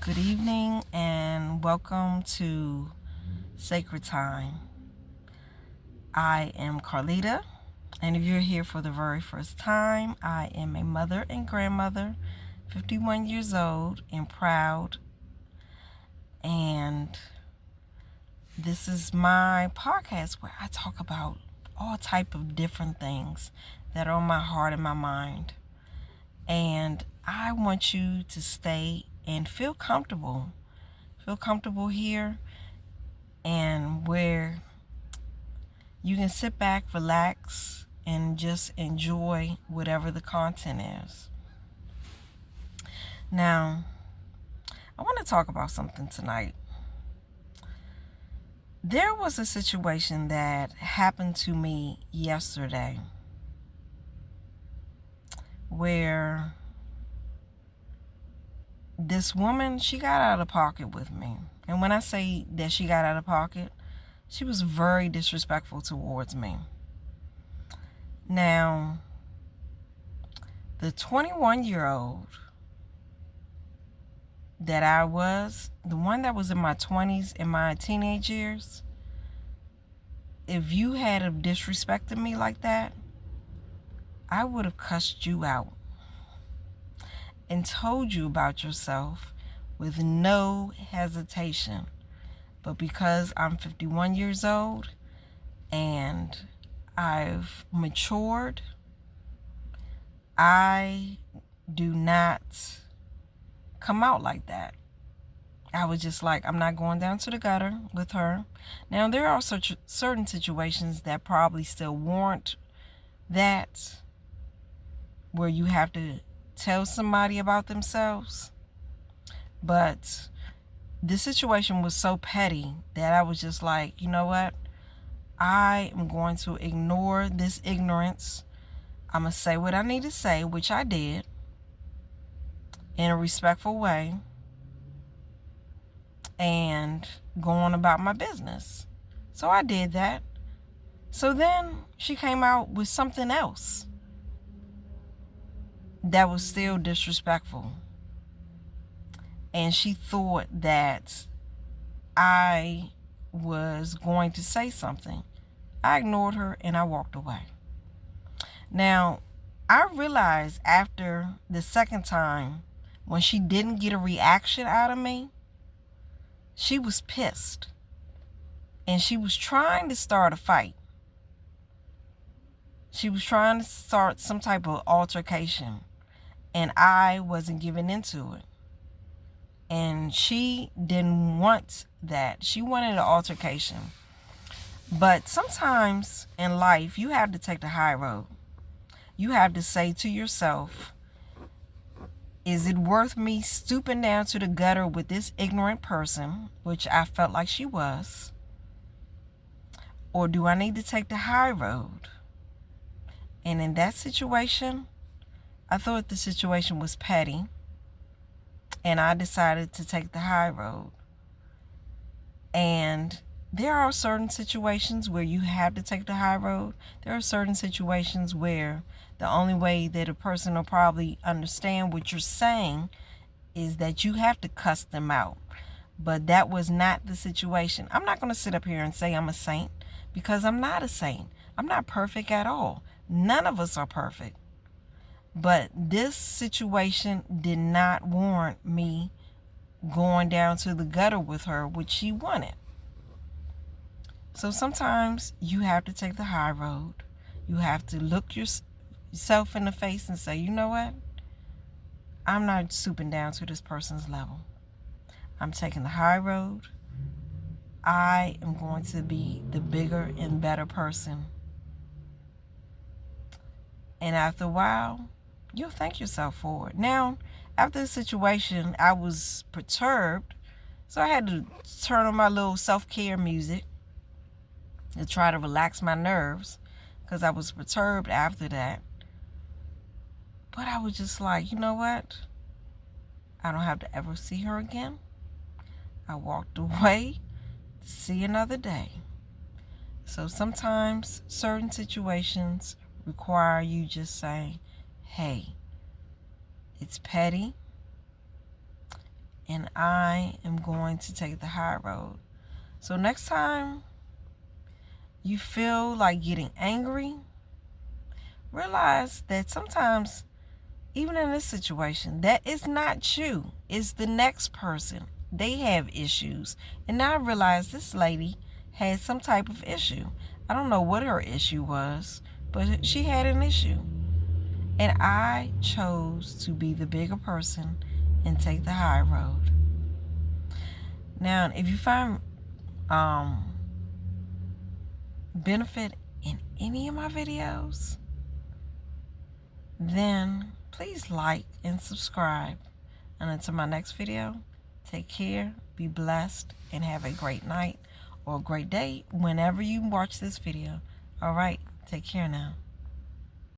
Good evening and welcome to Sacred Time. I am Carlita, and if you're here for the very first time, I am a mother and grandmother, 51 years old and proud, and this is my podcast where I talk about all type of different things that are on my heart and my mind. And I want you to stay and feel comfortable. Feel comfortable here and where you can sit back, relax, and just enjoy whatever the content is. Now, I want to talk about something tonight. There was a situation that happened to me yesterday where this woman, she got out of pocket with me. And when I say that she got out of pocket, she was very disrespectful towards me. Now, the 21-year-old that I was, the one that was in my 20s, in my teenage years, if you had have disrespected me like that, I would have cussed you out and told you about yourself with no hesitation. But because I'm 51 years old and I've matured, I do not come out like that. I was just like, I'm not going down to the gutter with her. Now, there are certain situations that probably still warrant that, where you have to tell somebody about themselves. But the situation was so petty that I was just like, you know what? I am going to ignore this ignorance. I'm going to say what I need to say, which I did, in a respectful way, and go on about my business. So I did that. So then she came out with something else that was still disrespectful. And she thought that I was going to say something. I ignored her and I walked away. Now, I realized after the second time, when she didn't get a reaction out of me, she was pissed. And she was trying to start a fight. She was trying to start some type of altercation. And I wasn't giving into it. And she didn't want that. She wanted an altercation. But sometimes in life, you have to take the high road. You have to say to yourself, is it worth me stooping down to the gutter with this ignorant person, which I felt like she was? Or do I need to take the high road? And in that situation, I thought the situation was petty. And I decided to take the high road. And there are certain situations where you have to take the high road. There are certain situations where the only way that a person will probably understand what you're saying is that you have to cuss them out. But that was not the situation. I'm not going to sit up here and say I'm a saint, because I'm not a saint. I'm not perfect at all. None of us are perfect. But this situation did not warrant me going down to the gutter with her, which she wanted. So sometimes you have to take the high road. You have to look yourself in the face and say, you know what? I'm not stooping down to this person's level. I'm taking the high road. I am going to be the bigger and better person. And after a while, you'll thank yourself for it. Now, after the situation, I was perturbed. So I had to turn on my little self-care music to try to relax my nerves, because I was perturbed after that. But I was just like, you know what? I don't have to ever see her again. I walked away to see another day. So sometimes certain situations require you just say, hey, it's petty. and I am going to take the high road. So next time you feel like getting angry, realize that sometimes, even in this situation, that is not you. It's the next person. They have issues. And now I realize this lady had some type of issue. I don't know what her issue was, but she had an issue. And I chose to be the bigger person and take the high road. Now, if you find benefit in any of my videos, then please like and subscribe. And until my next video, take care, be blessed, and have a great night or a great day whenever you watch this video. All right, take care now.